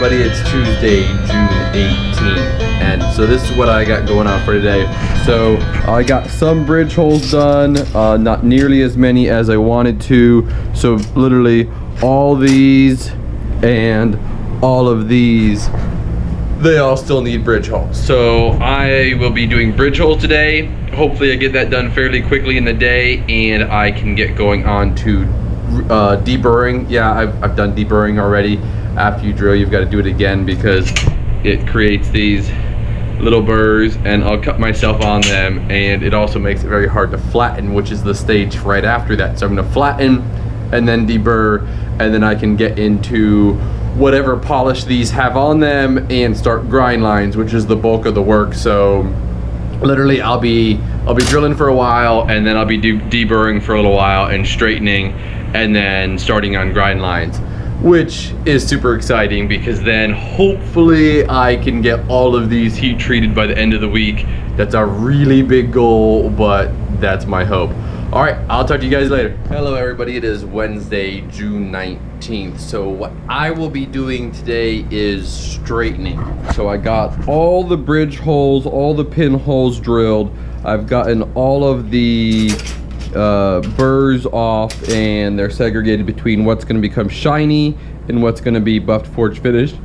everybody, it's Tuesday, June 18th, and so this is what I got going on for today. So I got some bridge holes done, not nearly as many as I wanted to, so literally all these and all of these, they all still need bridge holes. So I will be doing bridge holes today. Hopefully I get that done fairly quickly in the day and I can get going on to deburring. Yeah, I've done deburring already. After you drill, you've got to do it again because it creates these little burrs, and I'll cut myself on them, and it also makes it very hard to flatten, which is the stage right after that. So I'm going to flatten and then deburr, and then I can get into whatever polish these have on them and start grind lines, which is the bulk of the work. So literally I'll be drilling for a while, and then I'll be deburring for a little while and straightening, and then starting on grind lines, which is super exciting because then hopefully I can get all of these heat treated by the end of the week. That's a really big goal, but that's my hope. All right, I'll talk to you guys later. Hello everybody, it is Wednesday, June 19th. So what I will be doing today is straightening. So I got all the bridge holes, all the pin holes drilled. I've gotten all of the burrs off, and they're segregated between what's going to become shiny and what's going to be buffed, forged, finished.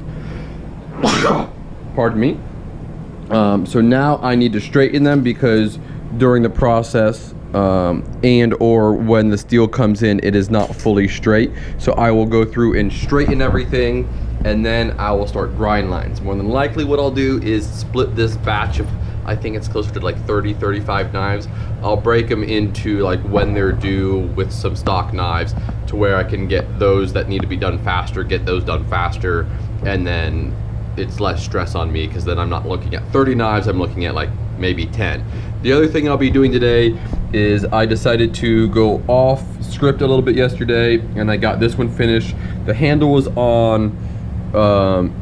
Pardon me. So now I need to straighten them because during the process and or when the steel comes in, it is not fully straight. So I will go through and straighten everything, and then I will start grind lines. More than likely what I'll do is split this batch of, I think it's closer to like 30-35 knives. I'll break them into like when they're due with some stock knives to where I can get those that need to be done faster, get those done faster, and then it's less stress on me because then I'm not looking at 30 knives, I'm looking at like maybe 10. The other thing I'll be doing today is I decided to go off script a little bit yesterday, and I got this one finished. The handle was on,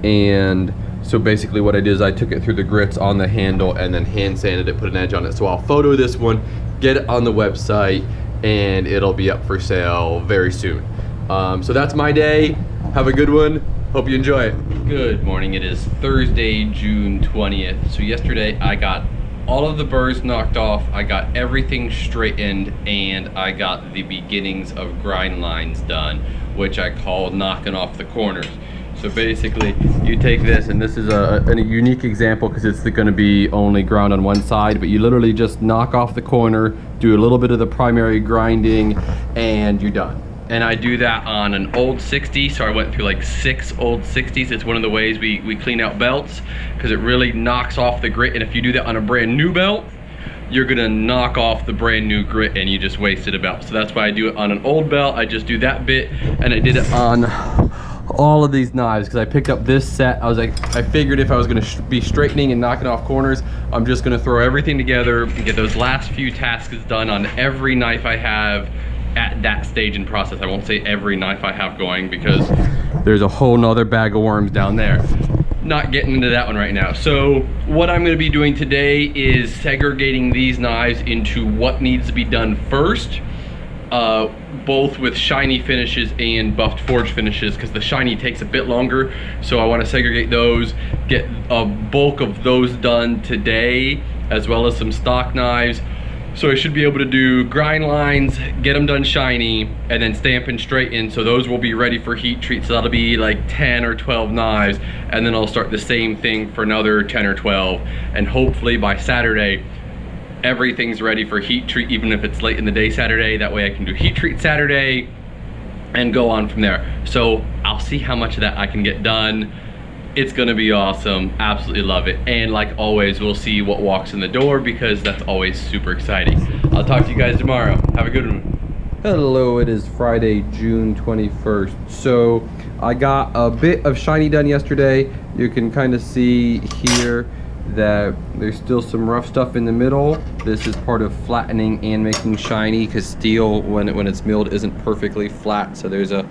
and so basically what I did is I took it through the grits on the handle and then hand sanded it, put an edge on it. So I'll photo this one, get it on the website, and it'll be up for sale very soon. So that's my day. Have a good one. Hope you enjoy it. Good morning. It is Thursday, June 20th. So yesterday I got all of the burrs knocked off, I got everything straightened, and I got the beginnings of grind lines done, which I call knocking off the corners. So basically, you take this, and this is a unique example because it's going to be only ground on one side, but you literally just knock off the corner, do a little bit of the primary grinding, and you're done. And I do that on an old 60, so I went through like 6 old 60s. It's one of the ways we clean out belts because it really knocks off the grit, and if you do that on a brand new belt, you're gonna knock off the brand new grit and you just wasted a belt. So that's why I do it on an old belt. I just do that bit, and I did it on all of these knives because I picked up this set. I was like, I figured if I was gonna be straightening and knocking off corners, I'm just gonna throw everything together and get those last few tasks done on every knife I have at that stage in process. I won't say every knife I have going because there's a whole nother bag of worms down there. Not getting into that one right now. So what I'm gonna be doing today is segregating these knives into what needs to be done first, both with shiny finishes and buffed forged finishes, because the shiny takes a bit longer. So I want to segregate those, get a bulk of those done today, as well as some stock knives. So I should be able to do grind lines, get them done shiny, and then stamp and straighten. So those will be ready for heat treat. So that'll be like 10 or 12 knives. And then I'll start the same thing for another 10 or 12. And hopefully by Saturday, everything's ready for heat treat, even if it's late in the day Saturday. That way I can do heat treat Saturday and go on from there. So I'll see how much of that I can get done. It's gonna be awesome, absolutely love it. And like always, we'll see what walks in the door because that's always super exciting. I'll talk to you guys tomorrow. Have a good one. Hello, it is Friday, June 21st. So I got a bit of shiny done yesterday. You can kind of see here that there's still some rough stuff in the middle. This is part of flattening and making shiny because steel, when it's milled, isn't perfectly flat. So there's a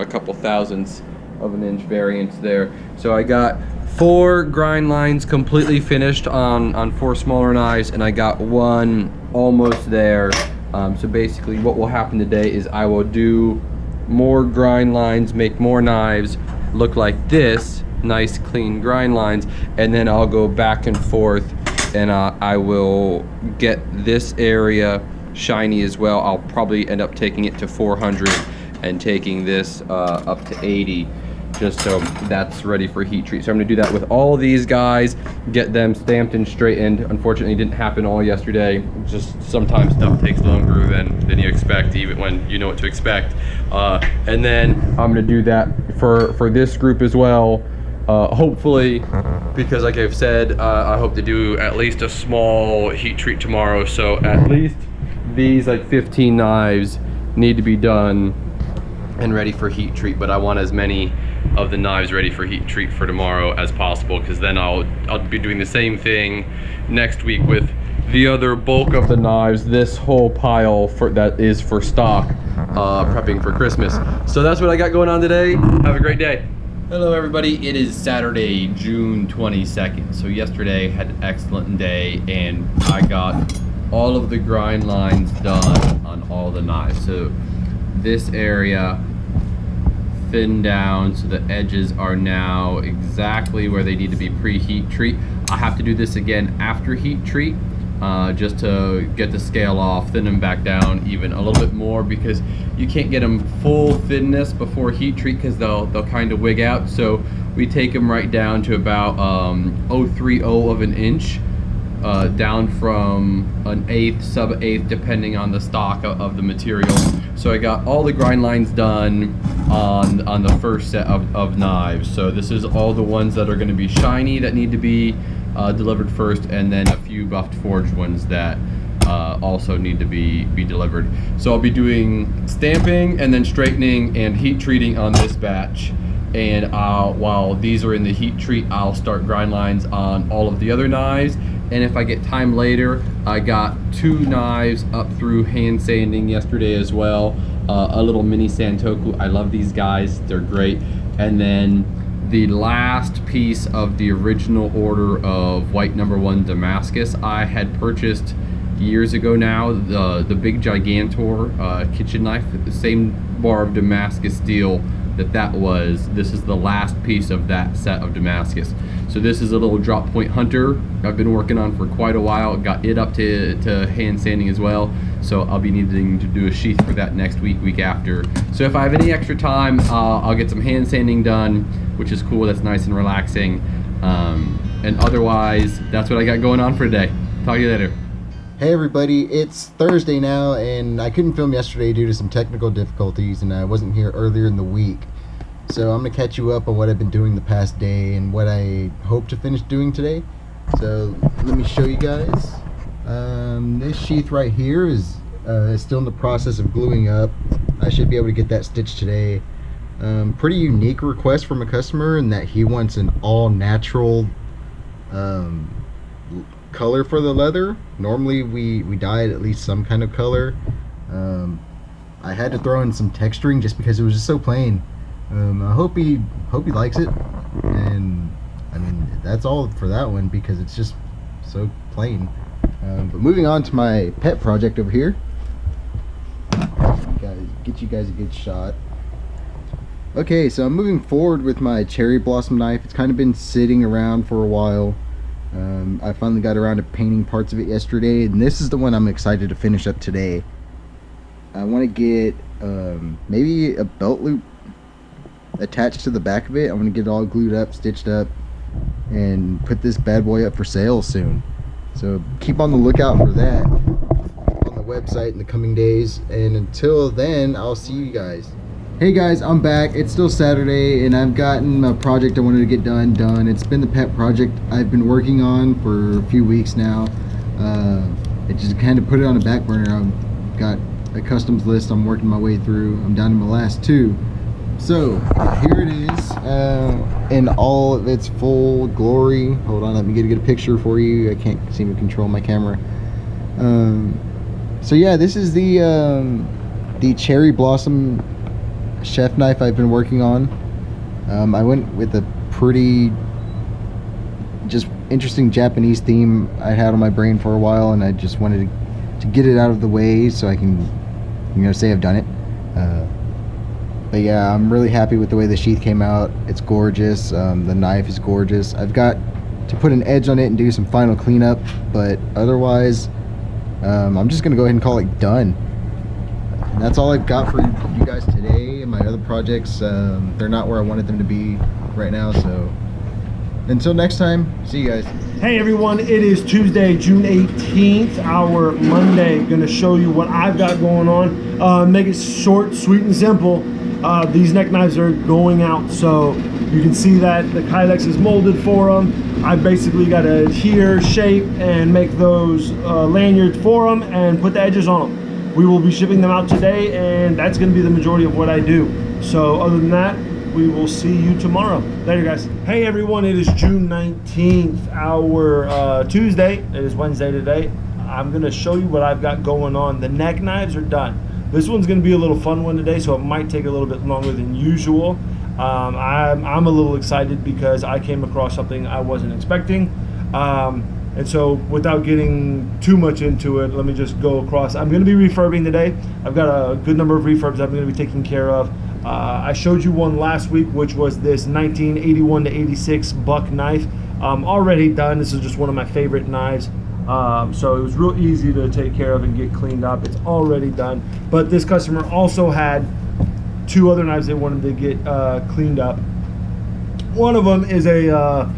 couple thousandths of an inch variance there. So I got 4 grind lines completely finished on 4 smaller knives, and I got 1 almost there. So basically what will happen today is I will do more grind lines, make more knives look like this, nice clean grind lines, and then I'll go back and forth, and I will get this area shiny as well. I'll probably end up taking it to 400 and taking this up to 80, just so that's ready for heat treat. So I'm gonna do that with all these guys, get them stamped and straightened. Unfortunately, it didn't happen all yesterday. Just sometimes stuff takes longer than you expect, even when you know what to expect. And then I'm gonna do that for this group as well. Hopefully, because like I've said, I hope to do at least a small heat treat tomorrow. So at least these like 15 knives need to be done and ready for heat treat, but I want as many of the knives ready for heat treat for tomorrow as possible, because then I'll be doing the same thing next week with the other bulk of the knives, this whole pile that is for stock, prepping for Christmas. So that's what I got going on today. Have a great day. Hello everybody, it is Saturday, June 22nd. So yesterday had an excellent day, and I got all of the grind lines done on all the knives. So this area thinned down, so the edges are now exactly where they need to be pre-heat treat. I have to do this again after heat treat, just to get the scale off, thin them back down even a little bit more, because you can't get them full thinness before heat treat because they'll kind of wig out. So we take them right down to about 0.30 of an inch, down from an eighth, sub-eighth, depending on the stock of the material. So I got all the grind lines done on the first set of knives. So this is all the ones that are going to be shiny that need to be delivered first, and then a few buffed forged ones that also need to be delivered. So I'll be doing stamping and then straightening and heat treating on this batch. And while these are in the heat treat, I'll start grind lines on all of the other knives. And if I get time later, I got 2 knives up through hand sanding yesterday as well. A little mini Santoku. I love these guys, they're great. And then the last piece of the original order of white '1 Damascus I had purchased years ago now, the big Gigantor kitchen knife, the same bar of Damascus steel that was. This is the last piece of that set of Damascus. So this is a little drop point hunter I've been working on for quite a while. Got it up to hand sanding as well. So I'll be needing to do a sheath for that next week after. So if I have any extra time, I'll get some hand sanding done, which is cool. That's nice and relaxing. And otherwise, that's what I got going on for today. Talk to you later. Hey everybody, it's Thursday now, and I couldn't film yesterday due to some technical difficulties, and I wasn't here earlier in the week. So I'm going to catch you up on what I've been doing the past day and what I hope to finish doing today. So let me show you guys. This sheath right here is still in the process of gluing up. I should be able to get that stitched today. Pretty unique request from a customer in that he wants an all-natural color for the leather. Normally we dye it at least some kind of color. I had to throw in some texturing just because it was just so plain. I hope he likes it, and I mean that's all for that one because it's just so plain. But moving on to my pet project over here, get you guys a good shot. Okay, so I'm moving forward with my cherry blossom knife. It's kind of been sitting around for a while. I finally got around to painting parts of it yesterday, and this is the one I'm excited to finish up today. I want to get maybe a belt loop attached to the back of it. I'm going to get it all glued up, stitched up, and put this bad boy up for sale soon. So keep on the lookout for that on the website in the coming days, and until then, I'll see you guys. Hey guys, I'm back. It's still Saturday, and I've gotten a project I wanted to get done. It's been the pet project I've been working on for a few weeks now. It just kind of put it on the back burner. I've got a customs list I'm working my way through. I'm down to my last 2. So here it is in all of its full glory. Hold on, let me get a good picture for you. I can't seem to control my camera. So yeah, this is the cherry blossom chef knife I've been working on. I went with a pretty just interesting Japanese theme I had on my brain for a while, and I just wanted to get it out of the way so I can, say I've done it. But yeah, I'm really happy with the way the sheath came out. It's gorgeous. The knife is gorgeous. I've got to put an edge on it and do some final cleanup, but otherwise I'm just gonna go ahead and call it done. And that's all I've got for you guys today. And my other projects, they're not where I wanted them to be right now, so until next time, see you guys. Hey everyone, it is Tuesday, June 18th, our Monday. Gonna show you what I've got going on. Make it short, sweet, and simple. These neck knives are going out, so you can see that the Kylex is molded for them. I basically got to adhere, shape, and make those lanyards for them and put the edges on them. We will be shipping them out today, and that's going to be the majority of what I do. So other than that, we will see you tomorrow. Later, guys. Hey everyone, it is June 19th, our Tuesday. It is Wednesday today. I'm going to show you what I've got going on. The neck knives are done. This one's going to be a little fun one today, so it might take a little bit longer than usual. I'm a little excited because I came across something I wasn't expecting. And so without getting too much into it, let me just go across. I'm going to be refurbing today. I've got a good number of refurbs I'm going to be taking care of. I showed you one last week, which was this 1981 to 86 buck knife. Already done. This is just one of my favorite knives. So it was real easy to take care of and get cleaned up. It's already done. But this customer also had two other knives they wanted to get cleaned up. One of them is a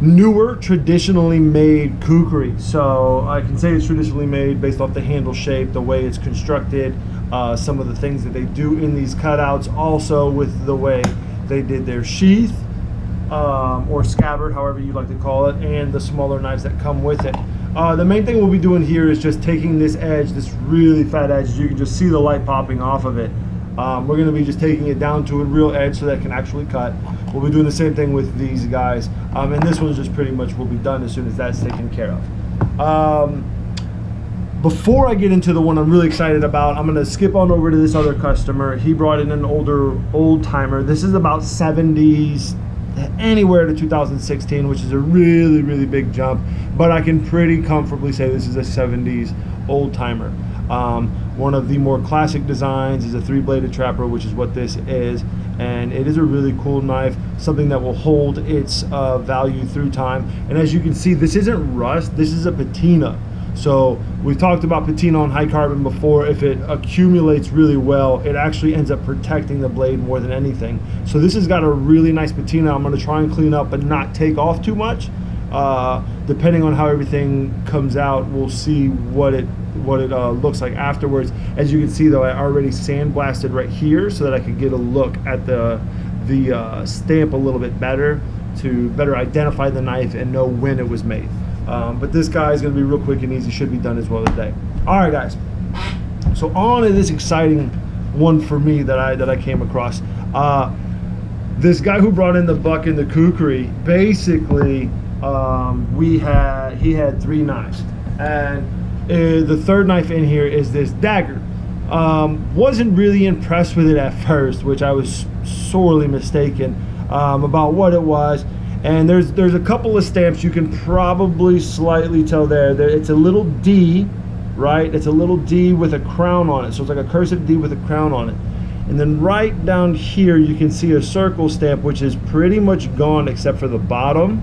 newer, traditionally made kukri. So I can say it's traditionally made based off the handle shape, the way it's constructed, some of the things that they do in these cutouts, also with the way they did their sheath or scabbard, however you like to call it, and the smaller knives that come with it. The main thing we'll be doing here is just taking this edge, this really fat edge. You can just see the light popping off of it. We're going to be just taking it down to a real edge so that it can actually cut. We'll be doing the same thing with these guys. And this one's just pretty much will be done as soon as that's taken care of. Before I get into the one I'm really excited about, I'm going to skip on over to this other customer. He brought in an old timer. This is about 70s, anywhere to 2016, which is a really, really big jump. But I can pretty comfortably say this is a 70s old timer. One of the more classic designs is a three-bladed trapper, which is what this is, and it is a really cool knife, something that will hold its value through time. And as you can see, this isn't rust, this is a patina. So we've talked about patina on high carbon before. If it accumulates really well, it actually ends up protecting the blade more than anything. So this has got a really nice patina. I'm going to try and clean up but not take off too much. Depending on how everything comes out, we'll see what it looks like afterwards. As you can see though, I already sandblasted right here so that I could get a look at the stamp a little bit better to better identify the knife and know when it was made. But this guy is going to be real quick and easy, should be done as well today. All right guys, so on to this exciting one for me that I came across. This guy who brought in the buck and the kukri, basically he had three knives, and the third knife in here is this dagger. Wasn't really impressed with it at first, which I was sorely mistaken about what it was. And there's a couple of stamps you can probably slightly tell there. It's a little D, right? It's a little D with a crown on it. So it's like a cursive D with a crown on it. And then right down here you can see a circle stamp, which is pretty much gone except for the bottom.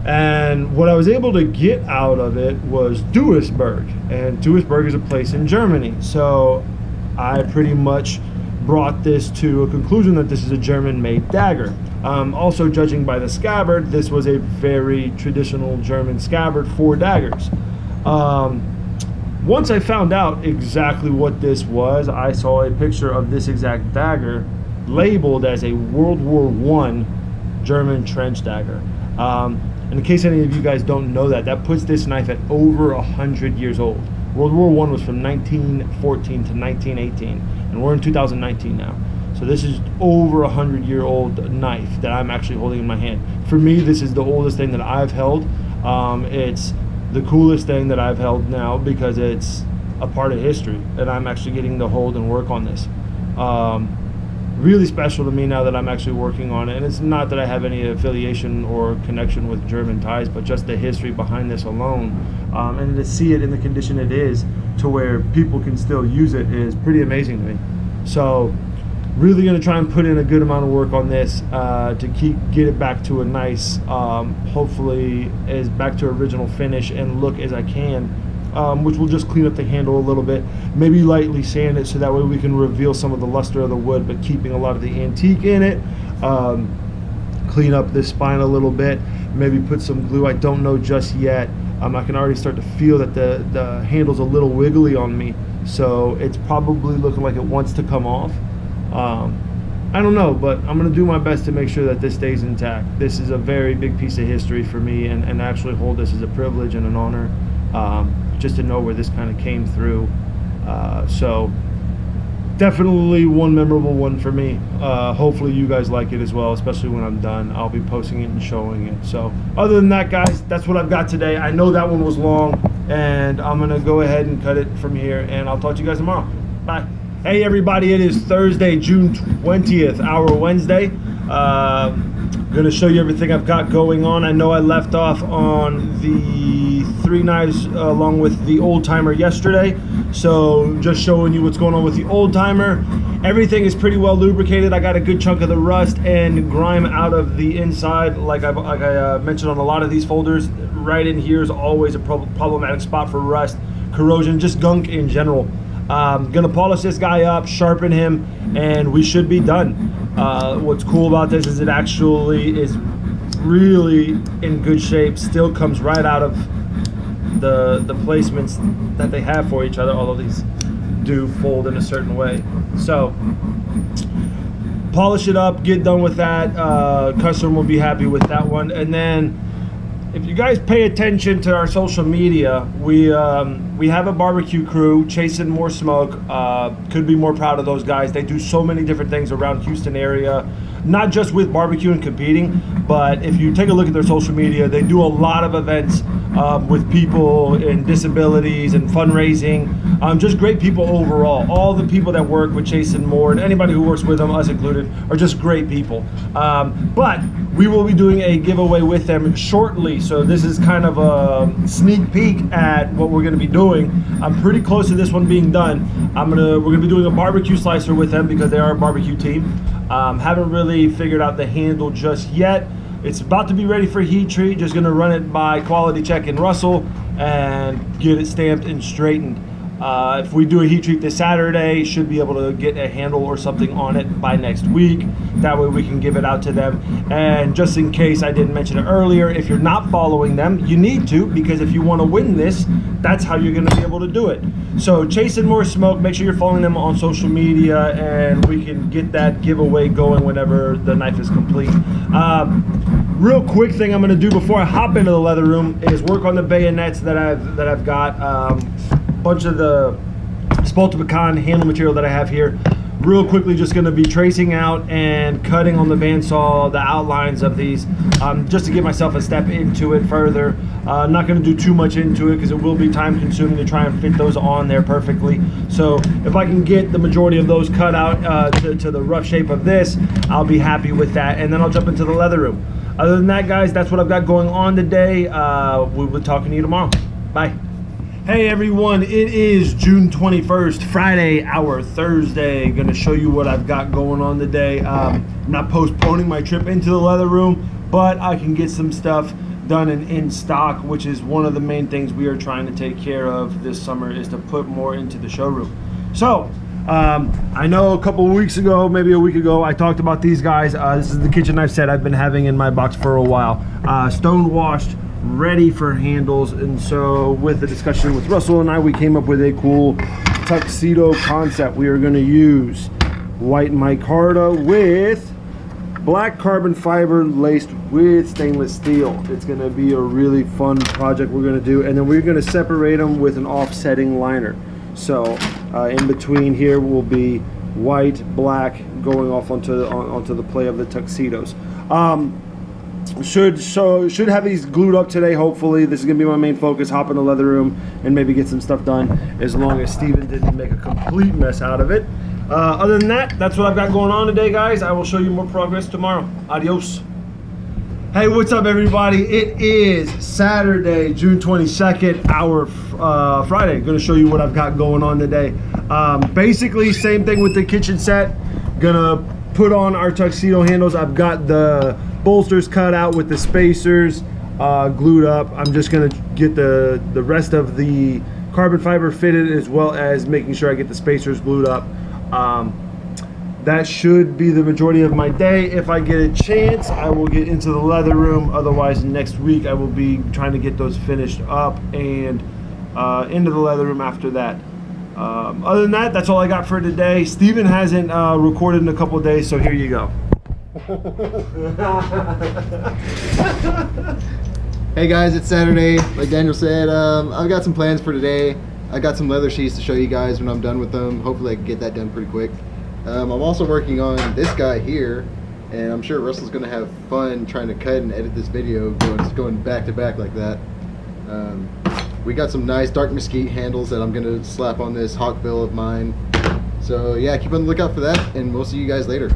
And what I was able to get out of it was Duisburg, and Duisburg is a place in Germany. So I pretty much brought this to a conclusion that this is a German-made dagger. Also, judging by the scabbard, this was a very traditional German scabbard for daggers. Once I found out exactly what this was, I saw a picture of this exact dagger labeled as a World War I German trench dagger. And in case any of you guys don't know that, that puts this knife at over 100 years old. World War I was from 1914 to 1918, and we're in 2019 now. So this is over 100-year-old knife that I'm actually holding in my hand. For me, this is the oldest thing that I've held. It's the coolest thing that I've held now because it's a part of history, and I'm actually getting to hold and work on this. Really special to me now that I'm actually working on it. And it's not that I have any affiliation or connection with German ties, but just the history behind this alone. And to see it in the condition it is, to where people can still use it, is pretty amazing to me. So Really going to try and put in a good amount of work on this to get it back to a nice, hopefully as back to original finish and look as I can, which will just clean up the handle a little bit, maybe lightly sand it so that way we can reveal some of the luster of the wood, but keeping a lot of the antique in it. Clean up this spine a little bit, maybe put some glue. I don't know just yet. I can already start to feel that the handle's a little wiggly on me, so it's probably looking like it wants to come off. I don't know, but I'm going to do my best to make sure that this stays intact. This is a very big piece of history for me, and actually hold this as a privilege and an honor, just to know where this kind of came through. So definitely one memorable one for me. Hopefully you guys like it as well, especially when I'm done. I'll be posting it and showing it. So other than that, guys, that's what I've got today. I know that one was long, and I'm going to go ahead and cut it from here, and I'll talk to you guys tomorrow. Bye. Hey everybody, it is Thursday, June 20th, our Wednesday. Gonna show you everything I've got going on. I know I left off on the 3 knives along with the old timer yesterday, so just showing you what's going on with the old timer. Everything is pretty well lubricated. I got a good chunk of the rust and grime out of the inside, like I mentioned on a lot of these folders. Right in here is always a problematic spot for rust, corrosion, just gunk in general. Gonna polish this guy up, sharpen him, and we should be done. What's cool about this is it actually is really in good shape. Still comes right out of the placements that they have for each other, although these do fold in a certain way. So polish it up, get done with that. Customer will be happy with that one. And then if you guys pay attention to our social media, we have a barbecue crew, Chasing More Smoke. Could be more proud of those guys. They do so many different things around Houston area, not just with barbecue and competing, but if you take a look at their social media, they do a lot of events with people in disabilities and fundraising. Just great people overall. All the people that work with Chasing More, and anybody who works with them, us included, are just great people. But we will be doing a giveaway with them shortly, so this is kind of a sneak peek at what we're going to be doing. I'm pretty close to this one being done. We're gonna be doing a barbecue slicer with them because they are a barbecue team. Haven't really figured out the handle just yet. It's about to be ready for heat treat. Just gonna run it by quality check in Russell and get it stamped and straightened. If we do a heat treat this Saturday, should be able to get a handle or something on it by next week. That way we can give it out to them. And just in case I didn't mention it earlier, if you're not following them, you need to, because if you want to win this, that's how you're going to be able to do it. So Chasing More Smoke, make sure you're following them on social media, and we can get that giveaway going whenever the knife is complete. Real quick thing I'm going to do before I hop into the leather room is work on the bayonets that I've got. Bunch of the Spalta Pecan handle material that I have here. Real quickly, just going to be tracing out and cutting on the bandsaw the outlines of these, just to get myself a step into it further. Not going to do too much into it because it will be time consuming to try and fit those on there perfectly. So if I can get the majority of those cut out to the rough shape of this, I'll be happy with that, and then I'll jump into the leather room. Other than that, guys, that's what I've got going on today. We'll be talking to you tomorrow. Bye. Hey everyone, it is June 21st, Friday, our Thursday. Gonna show you what I've got going on today. I'm not postponing my trip into the leather room, but I can get some stuff done and in stock, which is one of the main things we are trying to take care of this summer, is to put more into the showroom. So I know a couple of weeks ago, maybe a week ago, I talked about these guys. This is the kitchen knife set I've been having in my box for a while. Stone washed, ready for handles, and so with the discussion with Russell and I, we came up with a cool tuxedo concept. We are going to use white micarta with black carbon fiber laced with stainless steel. It's going to be a really fun project we're going to do, and then we're going to separate them with an offsetting liner. So in between here will be white, black, going off onto the play of the tuxedos. Should have these glued up today, hopefully. This is going to be my main focus, hop in the leather room and maybe get some stuff done, as long as Steven didn't make a complete mess out of it. Other than that, that's what I've got going on today, guys. I will show you more progress tomorrow. Adios. Hey, what's up, everybody? It is Saturday, June 22nd, our Friday. Going to show you what I've got going on today. Basically, same thing with the kitchen set. Gonna put on our tuxedo handles. I've got the bolsters cut out with the spacers glued up. I'm just gonna get the rest of the carbon fiber fitted, as well as making sure I get the spacers glued up. That should be the majority of my day. If I get a chance, I will get into the leather room. Otherwise, next week I will be trying to get those finished up and into the leather room after that. Other than that, that's all I got for today. Steven hasn't recorded in a couple of days, so here you go. Hey guys, it's Saturday. Like Daniel said, I've got some plans for today. I got some leather sheaths to show you guys when I'm done with them. Hopefully I can get that done pretty quick. I'm also working on this guy here, and I'm sure Russell's gonna have fun trying to cut and edit this video going back to back like that. We got some nice dark mesquite handles that I'm gonna slap on this hawkbill of mine. So yeah, keep on the lookout for that, and we'll see you guys later.